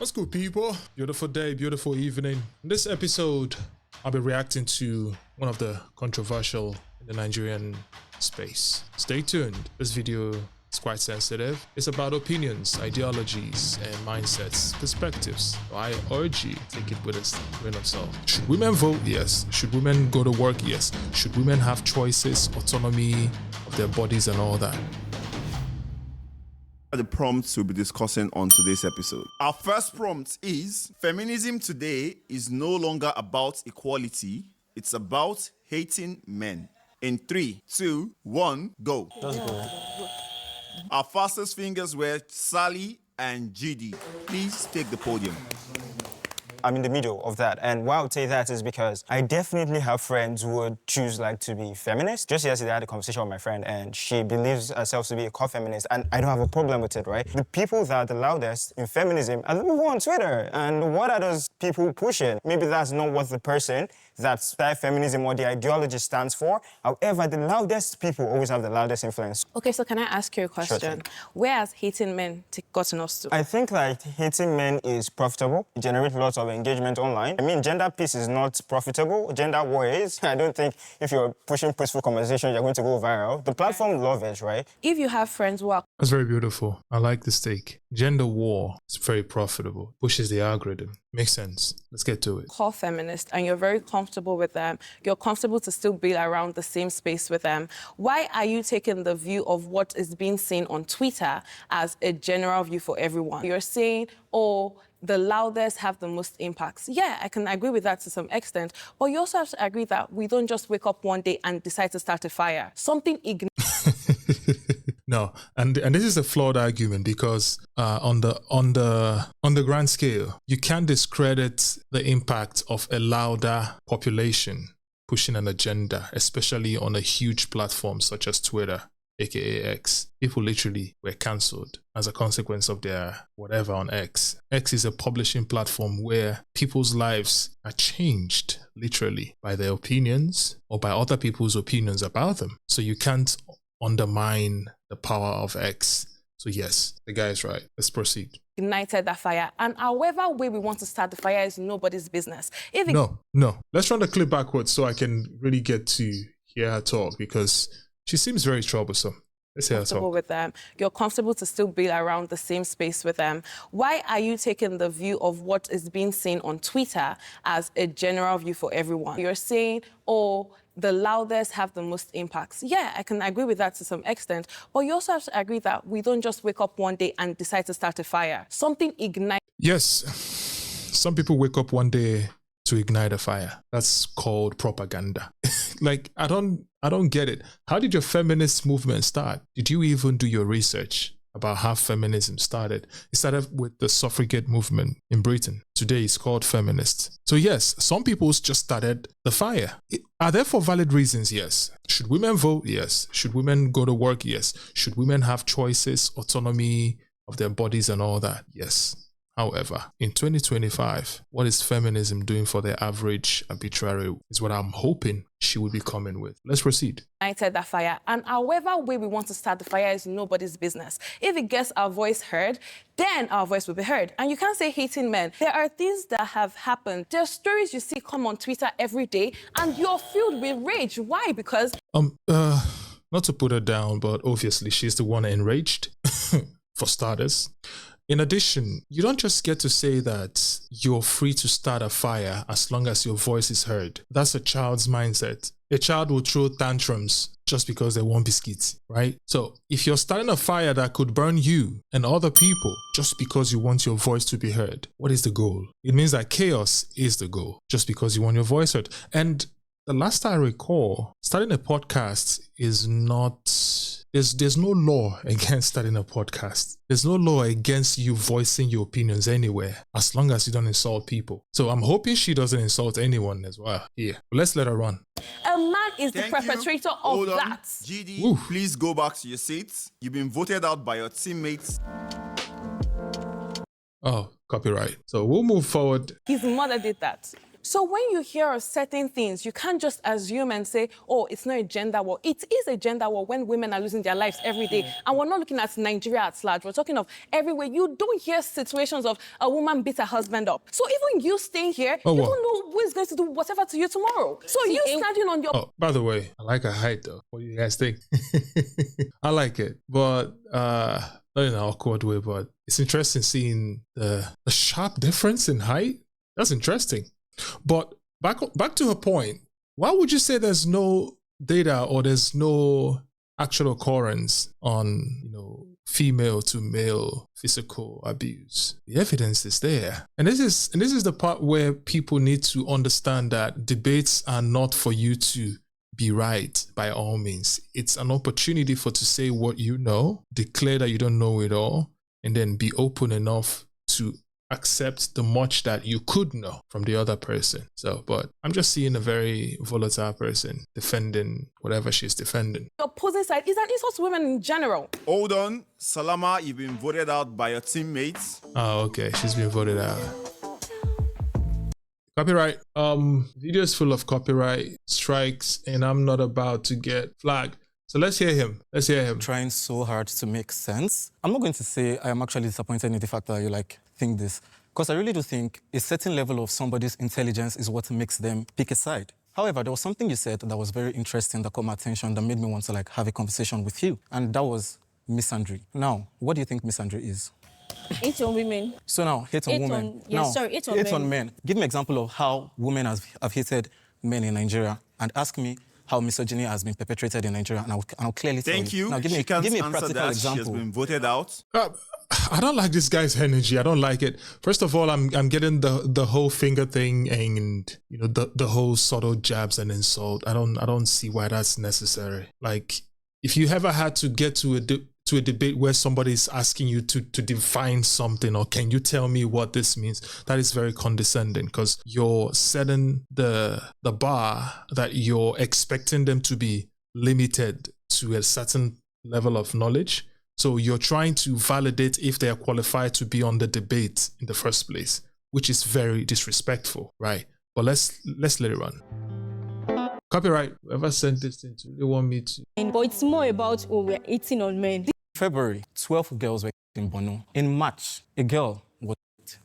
What's good, people? Beautiful day, beautiful evening. In this episode, I'll be reacting to one of the controversial in the Nigerian space. Stay tuned. This video is quite sensitive. It's about opinions, ideologies, and mindsets, perspectives. So I urge you, take it with a grain of salt. Should women vote? Yes. Should women go to work? Yes. Should women have choices, autonomy of their bodies and all that? The prompts we'll be discussing on today's episode. Our first prompt is: feminism today is no longer about equality, it's about hating men. In 3, 2, 1, go. Let's go. Our fastest fingers were Sally and GD. Please take the podium. I'm in the middle of that. And why I would say that is because I definitely have friends who would choose to be feminist. Just yesterday I had a conversation with my friend and she believes herself to be a core feminist and I don't have a problem with it, right? The people that are the loudest in feminism are the people on Twitter. And what are those people pushing? Maybe that's not what the person that feminism or the ideology stands for. However, the loudest people always have the loudest influence. Okay, so can I ask you a question? Sure. Where has hating men gotten us to? I think hating men is profitable. It generates lots of engagement online. I mean, gender peace is not profitable. Gender war is. I don't think if you're pushing peaceful conversation, you're going to go viral. The platform love it, right? If you have friends who are... That's very beautiful. I like this take. Gender war is very profitable. Pushes the algorithm. Makes sense. Let's get to it. core feminist and you're very comfortable with them, you're comfortable to still be around the same space with them, why are you taking the view of what is being seen on Twitter as a general view for everyone? You're saying, oh, the loudest have the most impacts. Yeah, I can agree with that to some extent, but you also have to agree that we don't just wake up one day and decide to start a fire. Something No, and this is a flawed argument because on the grand scale, you can't discredit the impact of a louder population pushing an agenda, especially on a huge platform such as Twitter, aka X. People literally were cancelled as a consequence of their whatever on X. X is a publishing platform where people's lives are changed literally by their opinions or by other people's opinions about them. So you can't undermine the power of X. So yes, the guy is right. Let's proceed. ignited that fire, and however way we want to start the fire is nobody's business. If it No. Let's run the clip backwards so I can really get to hear her talk because she seems very troublesome. Let's hear her talk. with them, you're comfortable to still be around the same space with them, why are you taking the view of what is being seen on Twitter as a general view for everyone? You're saying, oh, the loudest have the most impacts. Yeah, I can agree with that to some extent, but you also have to agree that we don't just wake up one day and decide to start a fire. Something ignites. Yes, some people wake up one day to ignite a fire. That's called propaganda. I don't get it. How did your feminist movement start? Did you even do your research about how feminism started? It started with the suffragette movement in Britain. Today it's called feminists. So yes, some people just started the fire. Are there for valid reasons? Yes. Should women vote? Yes. Should women go to work? Yes. Should women have choices, autonomy of their bodies and all that? Yes. However, in 2025, what is feminism doing for the average arbitrary is what I'm hoping she will be coming with. Let's proceed. Ignited that fire, and however way we want to start the fire is nobody's business. If it gets our voice heard, then our voice will be heard. And you can't say hating men. There are things that have happened. There are stories you see come on Twitter every day, and you're filled with rage. Why? Because not to put her down, but obviously she's the one enraged, for starters. In addition, you don't just get to say that you're free to start a fire as long as your voice is heard. That's a child's mindset. A child will throw tantrums just because they want biscuits, right? So if you're starting a fire that could burn you and other people just because you want your voice to be heard, what is the goal? It means that chaos is the goal just because you want your voice heard. And the last I recall, starting a podcast is not... There's no law against starting a podcast. There's no law against you voicing your opinions anywhere, as long as you don't insult people. So I'm hoping she doesn't insult anyone as well here. But let's let her run. a man is the perpetrator of Hold on. that. GD, Oof. please go back to your seats. You've been voted out by your teammates. Oh, copyright. So we'll move forward. His mother did that. So when you hear of certain things, you can't just assume and say, oh, it's not a gender war. It is a gender war when women are losing their lives every day. And we're not looking at Nigeria at large. We're talking of everywhere. You don't hear situations of a woman beat her husband up. So even you staying here, you don't know who is going to do whatever to you tomorrow. So you standing on your... Oh, by the way, I like her height though. What do you guys think? I like it, but not in an awkward way, but it's interesting seeing the sharp difference in height. That's interesting. But back to her point, why would you say there's no data or there's no actual occurrence on, female to male physical abuse? The evidence is there. And this is the part where people need to understand that debates are not for you to be right by all means. It's an opportunity to say what you know, declare that you don't know it all, and then be open enough to accept the much that you could know from the other person. So, but I'm just seeing a very volatile person defending whatever she's defending. The opposing side is an insult to women in general. Hold on. Salama, you've been voted out by your teammates. Oh, okay. She's been voted out. Copyright. Video is full of copyright strikes, and I'm not about to get flagged. So let's hear him. Trying so hard to make sense. I'm not going to say I am actually disappointed in the fact that you think this, because I really do think a certain level of somebody's intelligence is what makes them pick a side. However, there was something you said that was very interesting that caught my attention that made me want to have a conversation with you, and that was misandry. Now, what do you think misandry is? Hate on women. So now, hate on women. Hate on men. Give me an example of how women have hated men in Nigeria, and ask me how misogyny has been perpetrated in Nigeria, and I'll clearly tell you. Thank you. Now, give me a practical example. She has been voted out. I don't like this guy's energy. I don't like it. First of all, I'm getting the whole finger thing and the whole subtle jabs and insult. I don't see why that's necessary. Like, if you ever had to get to a debate where somebody's asking you to define something, or can you tell me what this means, that is very condescending, because you're setting the bar that you're expecting them to be limited to a certain level of knowledge. So you're trying to validate if they are qualified to be on the debate in the first place, which is very disrespectful, right? But let's let it run. Copyright. Whoever sent this thing to, they want me to. But it's more about, we're hating on men. February, 12 girls were in Bono. In March, a girl was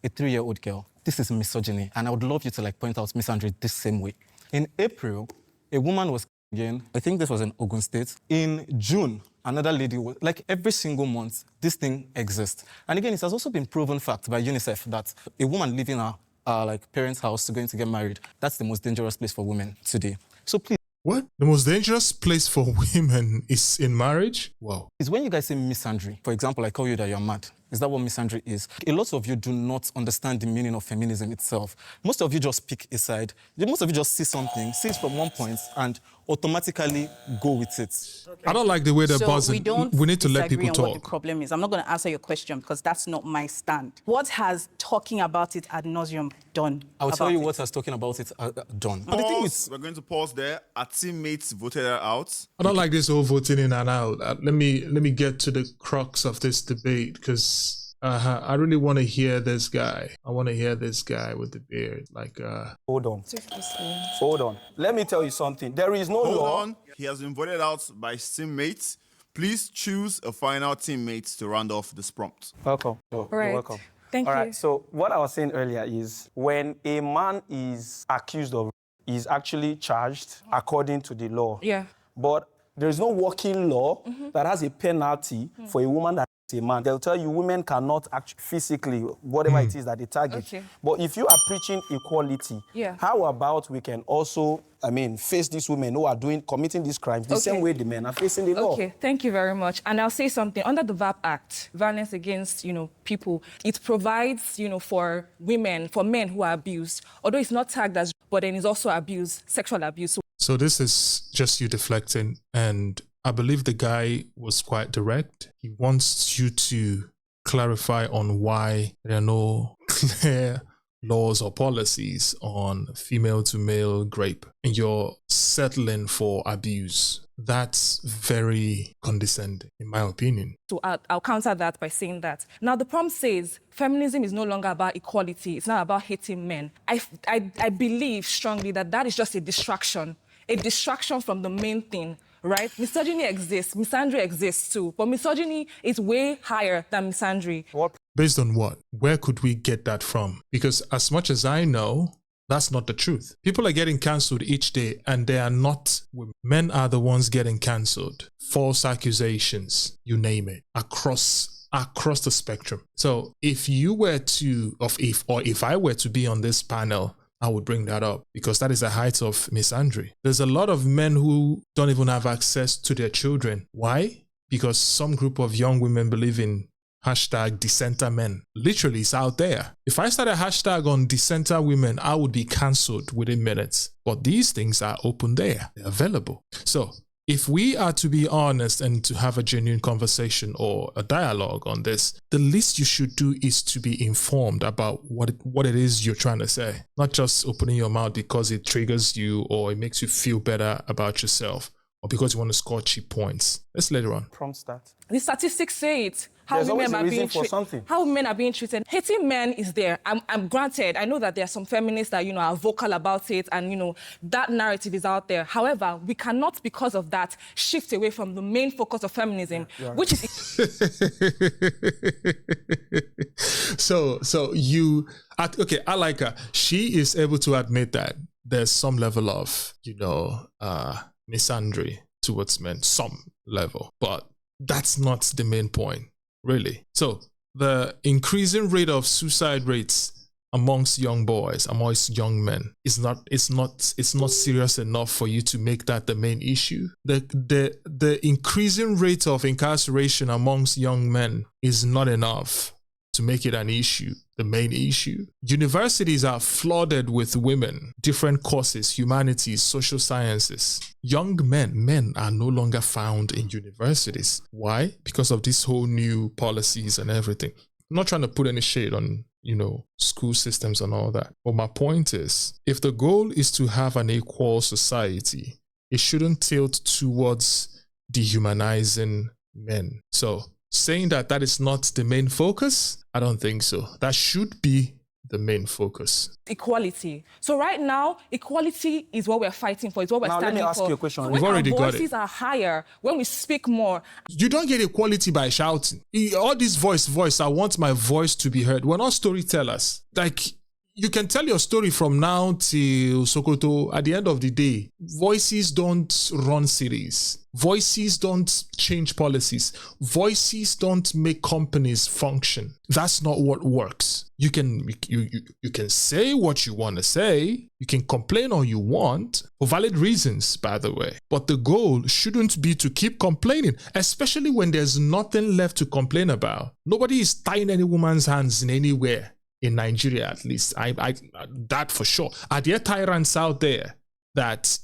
a 3-year-old girl. This is misogyny, and I would love you to point out misandry this same way. In April, a woman was again. I think this was in Ogun State. In June, another lady was every single month, this thing exists. And again, it has also been proven fact by UNICEF that a woman leaving her parents' house going to get married, that's the most dangerous place for women today. So please. What? The most dangerous place for women is in marriage? Wow. Is when you guys say misandry. For example, I call you that you're mad. Is that what misandry is? A lot of you do not understand the meaning of feminism itself. Most of you just pick a side. Most of you just see something, see it from one point, and automatically go with it. Okay. I don't like the way they're buzzing. We need to let people talk. What the problem is. I'm not going to answer your question because that's not my stand. What has talking about it ad nauseum done? I'll tell you what has talking about it done. But the thing is, we're going to pause there. Our teammates voted her out. I don't like this whole voting in and out. Let me get to the crux of this debate, because I really want to hear this guy. I want to hear this guy with the beard. Hold on. Let me tell you something. There is no law. Hold on. He has been voted out by his teammates. Please choose a final teammate to round off this prompt. Welcome. Right. You're welcome. Thank All you. right. So what I was saying earlier is when a man is accused of, he's actually charged according to the law. Yeah. But there is no working law that has a penalty for a woman that is a man. They'll tell you women cannot actually physically, whatever it is that they target. Okay. But if you are preaching equality, how about we can also, face these women who are committing these crimes the same way the men are facing the law? Okay, thank you very much. And I'll say something. Under the VAP Act, violence against, people, it provides, for women, for men who are abused, although it's not tagged as, but then it's also abuse, sexual abuse. So this is just you deflecting, and I believe the guy was quite direct. He wants you to clarify on why there are no clear laws or policies on female to male rape and you're settling for abuse. That's very condescending, in my opinion. So I'll counter that by saying that. Now, the prompt says feminism is no longer about equality. It's not about hating men. I believe strongly that that is just a distraction from the main thing, right? Misogyny exists. Misandry exists too. But misogyny is way higher than misandry. Based on what? Where could we get that from? Because as much as I know, that's not the truth. People are getting cancelled each day and they are not women. Men are the ones getting cancelled. False accusations, you name it, across the spectrum. So if you were to, if I were to be on this panel, I would bring that up because that is the height of misandry. There's a lot of men who don't even have access to their children. Why? Because some group of young women believe in hashtag dissenter men. Literally, it's out there. If I start a hashtag on dissenter women, I would be cancelled within minutes. But these things are open there. They're available. So if we are to be honest and to have a genuine conversation or a dialogue on this, the least you should do is to be informed about what it is you're trying to say. Not just opening your mouth because it triggers you or it makes you feel better about yourself or because you want to score cheap points. Let's later on. Prompt start. The statistics say it. How There's always women a are being reason for something. How women are being treated. Hating men is there. I'm granted. I know that there are some feminists that are vocal about it, and that narrative is out there. However, we cannot, because of that, shift away from the main focus of feminism, which is. Okay, I like her. She is able to admit that there's some level of misandry towards men, some level, but that's not the main point. Really. So the increasing rate of suicide rates amongst young boys, amongst young men, is not serious enough for you to make that the main issue. The increasing rate of incarceration amongst young men is not enough to make it an issue, the main issue. Universities are flooded with women, different courses, humanities, social sciences. Young men are no longer found in universities. Why? Because of this whole new policies and everything. I'm not trying to put any shade on, school systems and all that. But my point is, if the goal is to have an equal society, it shouldn't tilt towards dehumanizing men. So saying that is not the main focus, I don't think so. That should be the main focus. Equality. So right now, equality is what we're fighting for. It's what we're standing for. Now let me ask you a question. We've already got it. When our voices are higher, when we speak more. You don't get equality by shouting. All this voice, I want my voice to be heard. We're not storytellers. You can tell your story from now till Sokoto. At the end of the day, voices don't run cities. Voices don't change policies. Voices don't make companies function. That's not what works. You can say what you want to say. You can complain all you want for valid reasons, by the way. But the goal shouldn't be to keep complaining, especially when there's nothing left to complain about. Nobody is tying any woman's hands in anywhere. In Nigeria, at least, I that for sure. Are there tyrants out there that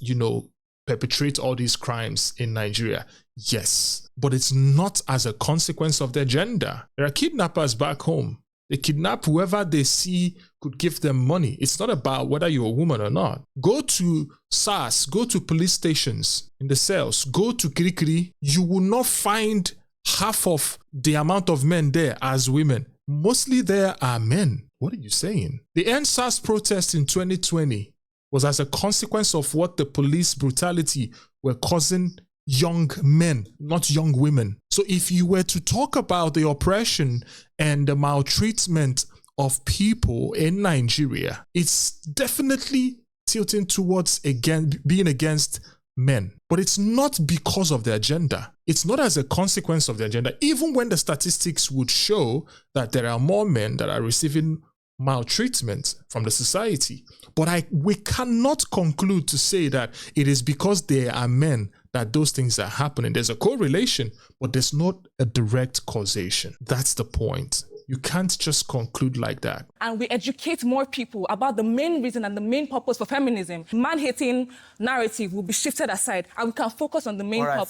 perpetrate all these crimes in Nigeria? Yes, but it's not as a consequence of their gender. There are kidnappers back home. They kidnap whoever they see could give them money. It's not about whether you're a woman or not. Go to SARS, go to police stations in the cells, go to Kirikiri. You will not find half of the amount of men there as women. Mostly there are men. What are you saying? The End SARS protest in 2020 was as a consequence of what the police brutality were causing young men, not young women. So if you were to talk about the oppression and the maltreatment of people in Nigeria, it's definitely tilting towards being against men. But it's not because of their gender. It's not as a consequence of their gender, even when the statistics would show that there are more men that are receiving maltreatment from the society. But we cannot conclude to say that it is because there are men that those things are happening. There's a correlation, but there's not a direct causation. That's the point. You can't just conclude like that. And we educate more people about the main reason and the main purpose for feminism, man-hating narrative will be shifted aside and we can focus on the main purpose.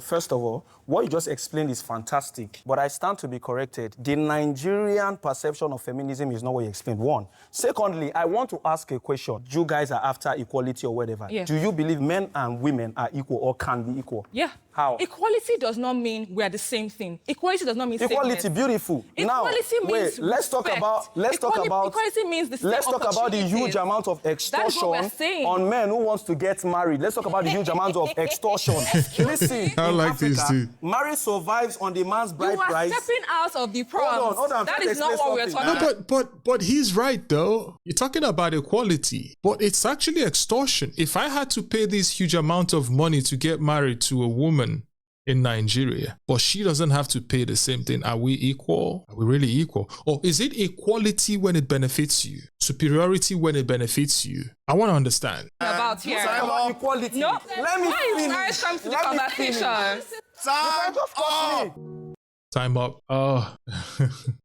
First of all, what you just explained is fantastic, but I stand to be corrected. The Nigerian perception of feminism is not what you explained, one. Secondly, I want to ask a question. You guys are after equality or whatever. Yeah. Do you believe men and women are equal or can be equal? Yeah. How? Equality does not mean we are the same thing. Equality does not mean Equality, sameness. beautiful. Equality now, means wait, let's talk respect. about Equality means the same let's talk about the huge opportunities. amount of That is what extortion we're saying. on men who wants to get married. Let's talk about the huge amount of extortion. Listen, I in like Africa, this too. marriage survives on the man's bride You are price. stepping out of the proms. Hold on. That Let's is not what we're explain talking something. about. But he's right though. You're talking about equality, but it's actually extortion. If I had to pay this huge amount of money to get married to a woman in Nigeria, but she doesn't have to pay the same thing, are we equal? Are we really equal? Or is it equality when it benefits you? Superiority when it benefits you? I want to understand. About here. About equality. No. Let me Why is finish. marriage come to the Let me finish. conversation? Time Just cut up. me. Time up. Oh,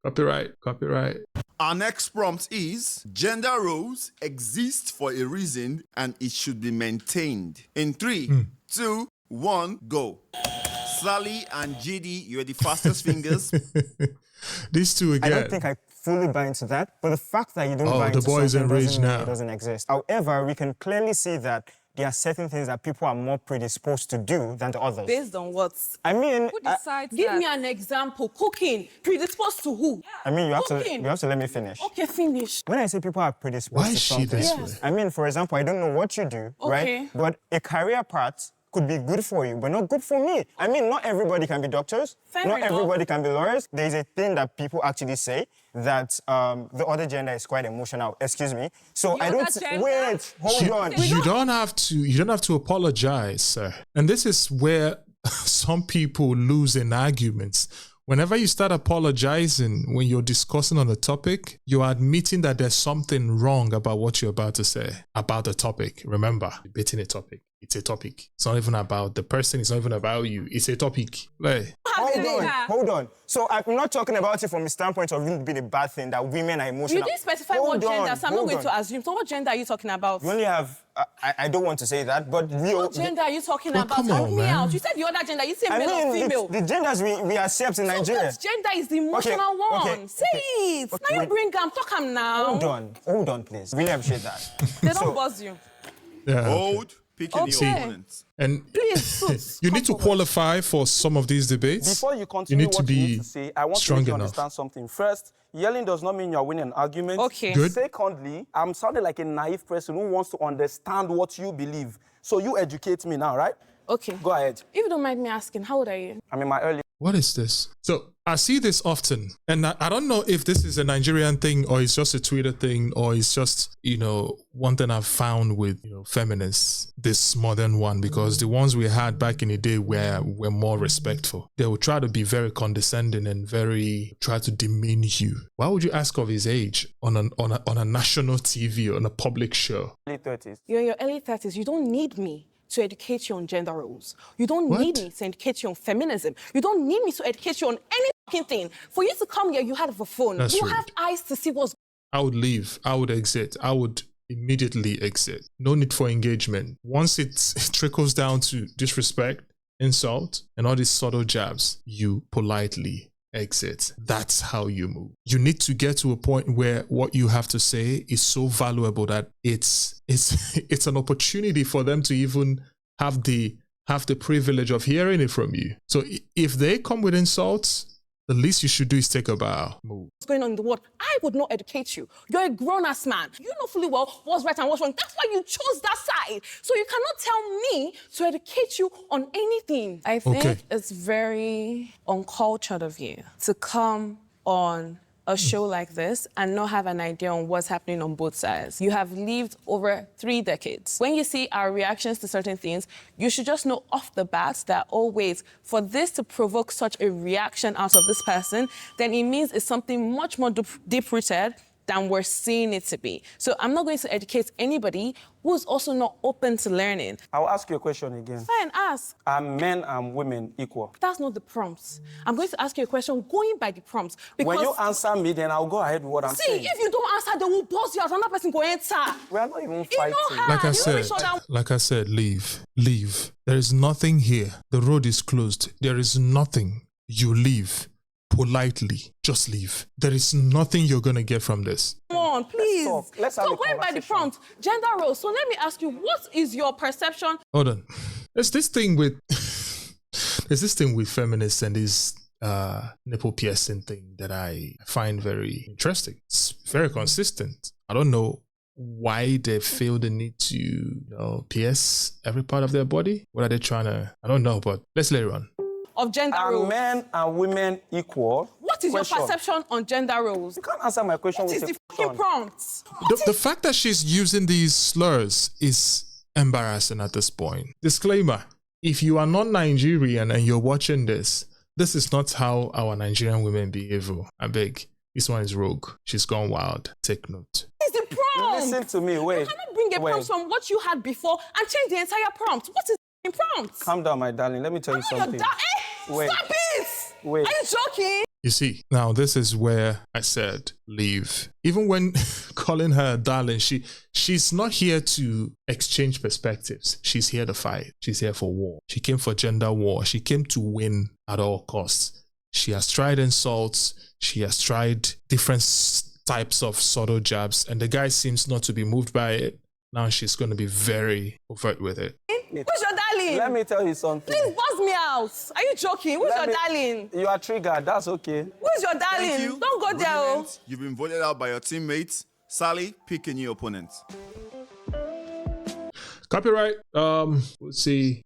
copyright. Our next prompt is: gender roles exist for a reason and it should be maintained. In 3, 2, 1, go. Sally and JD, you're the fastest fingers. These two again. I don't think I fully buy into that, but the fact that you don't Oh, buy the into boy is something enraged doesn't mean now. it doesn't exist. However, we can clearly see that there are certain things that people are more predisposed to do than the others. Based on what? I mean, Who decides Give that? me an example. Cooking. Predisposed to who? you have Cooking. to let me finish. Okay, finish. When I say people are predisposed Why to is she something, this way? I mean, for example, I don't know what you do, Okay. right? But a career path could be good for you, but not good for me. I mean, not everybody can be doctors. Fair not enough. everybody can be lawyers. There's a thing that people actually say that the other gender is quite emotional. Excuse me. So The I other don't gender? wait. Hold on. You don't have to apologize, sir. And this is where some people lose in arguments. Whenever you start apologizing when you're discussing on a topic, you're admitting that there's something wrong about what you're about to say about the topic. Remember, debating a topic. It's a topic. It's not even about the person. It's not even about you. It's a topic. Like, Hold on. So I'm not talking about it from the standpoint of it being a bad thing that women are emotional. You didn't specify Hold what on, gender, so I'm not hold going on. to assume. So what gender are you talking about? We only have. I don't want to say that, but What gender are you talking Well, about? come Help on, me man. out. You said the other gender. You said I male or mean, female. the genders we accept in So Nigeria. what gender is the emotional one? okay, Say it. okay, Now you wait. bring them. Talk them now. Hold on, please. Really appreciate that. They don't So- buzz you. yeah. Hold. Picking Okay. the opponent. And Please, Suits, you come need to forward. qualify for some of these debates. Before you continue need to what you need be to say, I want to strong make you enough. understand something. First, yelling does not mean you're winning an argument. Okay. Good. Secondly, I'm sounding like a naive person who wants to understand what you believe. So you educate me now, right? Okay. Go ahead. If you don't mind me asking, how old are you? I'm in my early... What is this? So I see this often, and I don't know if this is a Nigerian thing or it's just a Twitter thing or it's just, one thing I've found with, feminists, this modern one, because the ones we had back in the day were more respectful. They would try to be very condescending and try to demean you. Why would you ask of his age on a national TV, on a public show? 30s. You're in your early 30s. You don't need me to educate you on gender roles. You don't What? need me to educate you on feminism. You don't need me to educate you on any fucking thing. For you to come here, you have a phone. That's you rude. have eyes to see what's I would leave. I would exit. I would immediately exit. No need for engagement. Once it trickles down to disrespect, insult, and all these subtle jabs, you politely exit. That's how you move. You need to get to a point where what you have to say is so valuable that it's an opportunity for them to even have the privilege of hearing it from you. So if they come with insults, the least you should do is take a bow. Move. going on in the world. I would not educate you. You're a grown-ass man. You know fully well what's right and what's wrong. That's why you chose that side. So you cannot tell me to educate you on anything. I think it's very uncultured of you to come on a show like this and not have an idea on what's happening on both sides. You have lived over 3 decades. When you see our reactions to certain things, you should just know off the bat that, oh wait, for this to provoke such a reaction out of this person, then it means it's something much more deep-rooted than we're seeing it to be. So I'm not going to educate anybody who's also not open to learning. I'll ask you a question again. Fine, ask. Are men and women equal? That's not the prompt. I'm going to ask you a question going by the prompt. Because When you answer me, then I'll go ahead with what I'm saying. if you don't answer, they will buzz you out. Another person go enter. We are not even You fighting. know how? Like I said, leave. There is nothing here. The road is closed. There is nothing. You leave. Politely, just leave. There is nothing you're going to get from this. Come on, please. Let's have so a going by the conversation. prompt, gender roles. So let me ask you, what is your perception? Hold on. There's this thing with feminists and this nipple piercing thing that I find very interesting. It's very consistent. I don't know why they feel the need to pierce every part of their body. What are they trying to? I don't know, but let's let it run. Of gender Are roles. men and women equal? What is Question. your perception on gender roles? You can't answer my question What with is a the fucking question. prompt? The fact that she's using these slurs is embarrassing at this point. Disclaimer: if you are not Nigerian and you're watching this is not how our Nigerian women behave. I beg. This one is rogue. She's gone wild. Take note. What is the prompt? Listen to me, wait. You cannot bring a prompt from what you had before and change the entire prompt. What is the prompt? Calm down, my darling. Let me tell you something. Wait. Stop it! Wait. Are you joking? You see, now this is where I said leave. Even when calling her darling, she's not here to exchange perspectives. She's here to fight. She's here for war. She came for gender war. She came to win at all costs. She has tried insults. She has tried different types of subtle jabs, and the guy seems not to be moved by it. Now she's going to be very overt with it. Who's your darling? Let me tell you something. Please buzz me out. Are you joking? Who's your darling? You are triggered. That's okay. Who's your darling? Thank you. Don't go there. Oh. Brilliant. You've been voted out by your teammates. Sally, pick a new opponent. Copyright. Let's see.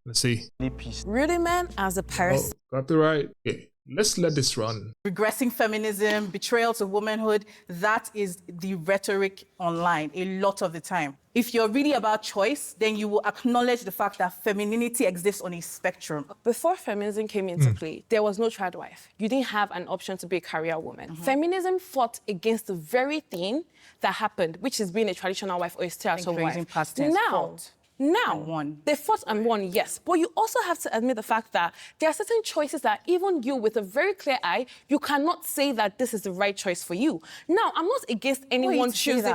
Rudy man as a person. Copyright. Okay. Let's let this run. Regressing feminism, betrayal to womanhood, that is the rhetoric online a lot of the time. If you're really about choice, then you will acknowledge the fact that femininity exists on a spectrum. Before feminism came into play, there was no child wife. You didn't have an option to be a career woman. Feminism fought against the very thing that happened, which is being a traditional wife or a stay-at-home Using wife. past tense, fought. Now, won. they fought and won, yes. But you also have to admit the fact that there are certain choices that even you, with a very clear eye, you cannot say that this is the right choice for you. Now, I'm not against anyone choosing.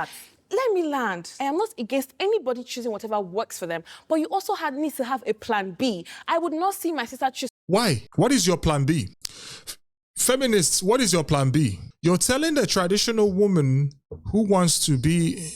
Let me land. I am not against anybody choosing whatever works for them. But you also need to have a plan B. I would not see my sister choose. Why? What is your plan B? Feminists, what is your plan B? You're telling the traditional woman who wants to be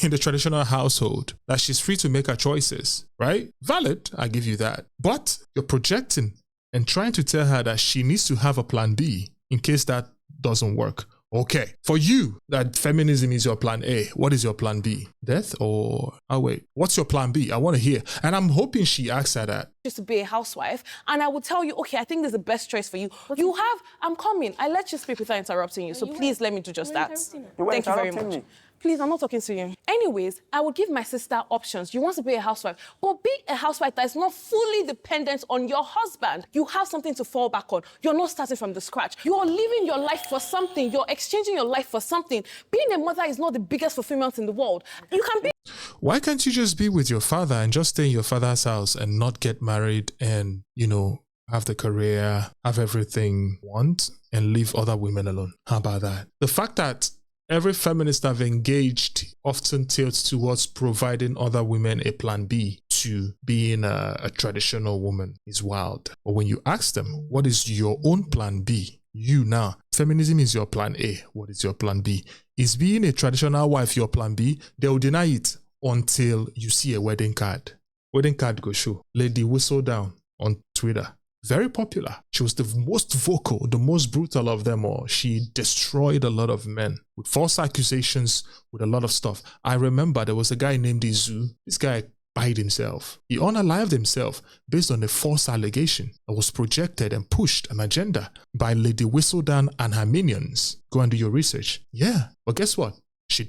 in the traditional household that she's free to make her choices, right? Valid, I give you that. But you're projecting and trying to tell her that she needs to have a plan B in case that doesn't work. Okay, for you, that feminism is your plan A. What is your plan B? Death or... Oh, wait. What's your plan B? I want to hear. And I'm hoping she asks her that. To be a housewife, and I will tell you, okay, I think this is the best choice for you. You have, I'm coming. I let you speak without interrupting you, so please let me do just that. Thank you very much. Please, I'm not talking to you. Anyways, I would give my sister options. You want to be a housewife, but be a housewife that is not fully dependent on your husband. You have something to fall back on. You're not starting from the scratch. You're living your life for something. You're exchanging your life for something. Being a mother is not the biggest fulfillment in the world. You can be... Why can't you just be with your father and just stay in your father's house and not get married and, have the career, have everything you want, and leave other women alone? How about that? The fact that every feminist I've engaged often tilts towards providing other women a plan B to being a traditional woman is wild. But when you ask them, what is your own plan B? You now, feminism is your plan A. What is your plan B? Is being a traditional wife your plan B? They will deny it until you see a wedding card. Wedding card go show. Lady Whistle Down on Twitter. Very popular. She was the most vocal, the most brutal of them all. She destroyed a lot of men with false accusations, with a lot of stuff. I remember there was a guy named Izu. This guy bite himself. He unalived himself based on a false allegation that was projected and pushed an agenda by Lady Whistledown and her minions. Go and do your research. Yeah, but guess what? She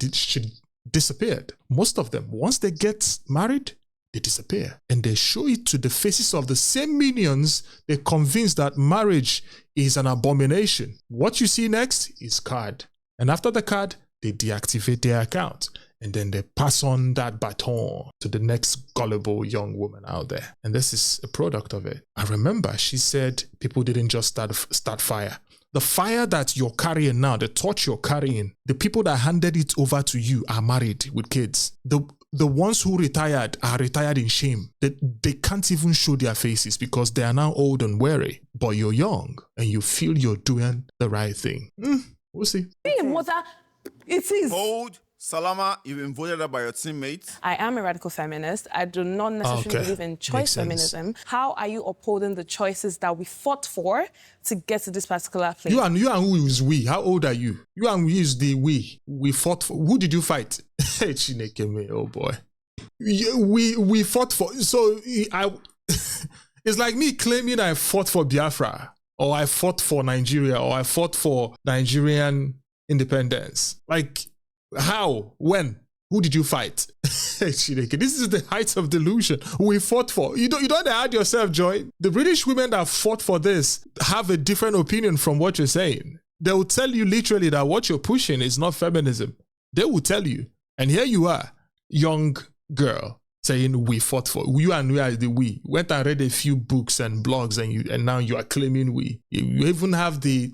disappeared. Most of them, once they get married, they disappear. And they show it to the faces of the same minions they convinced that marriage is an abomination. What you see next is card. And after the card, they deactivate their account. And then they pass on that baton to the next gullible young woman out there. And this is a product of it. I remember she said people didn't just start fire. The fire that you're carrying now, the torch you're carrying, the people that handed it over to you are married with kids. The ones who retired are retired in shame. They can't even show their faces because they are now old and weary. But you're young and you feel you're doing the right thing. We'll see. It is. Hold. Salama, you've been voted up by your teammates. I am a radical feminist. I do not necessarily believe in choice feminism. How are you upholding the choices that we fought for to get to this particular place? You and who is we? How old are you? You and we is the we. We fought for. Who did you fight? Chineke me, oh boy. We fought for. So it's like me claiming I fought for Biafra, or I fought for Nigeria, or I fought for Nigerian independence. Like, how? When? Who did you fight? This is the height of delusion. We fought for. You don't add yourself, Joy. The British women that fought for this have a different opinion from what you're saying. They will tell you literally that what you're pushing is not feminism. They will tell you. And here you are, young girl, saying we fought for. You and we are the we. Went and read a few books and blogs and now you are claiming we. You even have the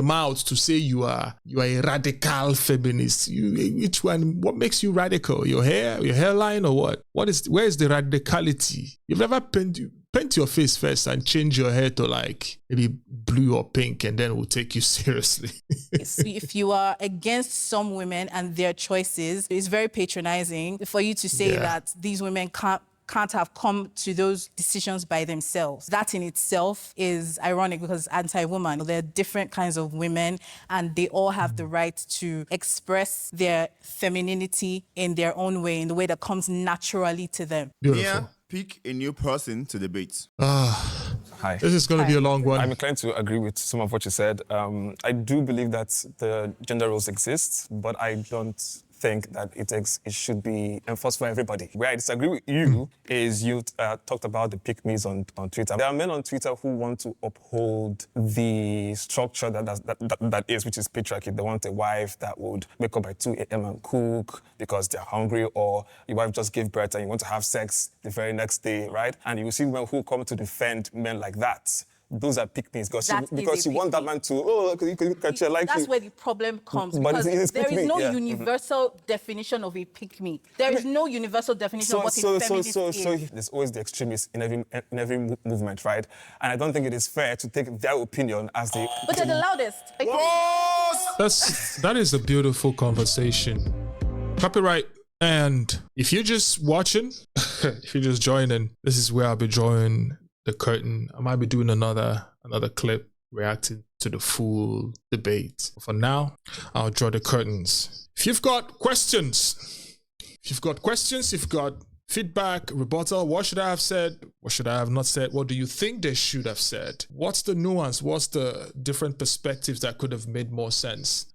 mouth to say you are a radical feminist. Which one? What makes you radical? Your hair, your hairline, or what? Where is the radicality? You've never paint your face first and change your hair to like maybe blue or pink, and then we'll take you seriously. If you are against some women and their choices, it's very patronizing for you to say that these women can't have come to those decisions by themselves. That in itself is ironic because anti-woman, there are different kinds of women and they all have the right to express their femininity in their own way, in the way that comes naturally to them. Mia, pick a new person to debate. Hi. This is going to be a long one. I'm inclined to agree with some of what you said. I do believe that the gender roles exist, but I don't think that it should be enforced for everybody. Where I disagree with you is you talked about the pick-me's on Twitter. There are men on Twitter who want to uphold the structure that is, which is patriarchy. They want a wife that would wake up by 2 a.m. and cook because they're hungry, or your wife just gave birth and you want to have sex the very next day, right? And you see men who come to defend men like that. Those are pick-me's because you want that man to, you can catch your life. That's where the problem comes, But because it's there is no yeah. universal definition of a pick-me. There is no universal definition of what a feminist is. So there's always the extremists in every movement, right? And I don't think it is fair to take their opinion as the... But they're the loudest. That is a beautiful conversation. Copyright. And if you're just watching, if you're just joining, this is where I'll be drawing the curtain. I might be doing another clip reacting to the full debate. For now, I'll draw the curtains. If you've got questions, if you've got feedback, rebuttal, what should I have said? What should I have not said? What do you think they should have said? What's the nuance? What's the different perspectives that could have made more sense?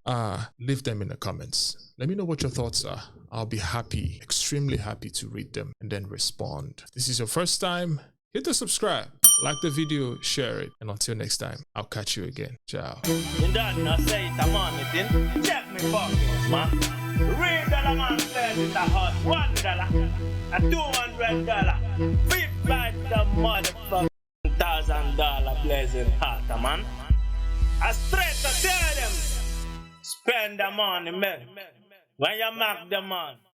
Leave them in the comments. Let me know what your thoughts are. I'll be happy, extremely happy to read them and then respond. If this is your first time, hit the subscribe, like the video, share it, and until next time, I'll catch you again. Ciao. You don't know, say it's a money thing. Check me pockets, man. Real dollar man says it's a hot $1, a $200. Big bite the motherfucking $1,000 blazing hot, man. I straight to tell them, spend the money, man. When you mark the man.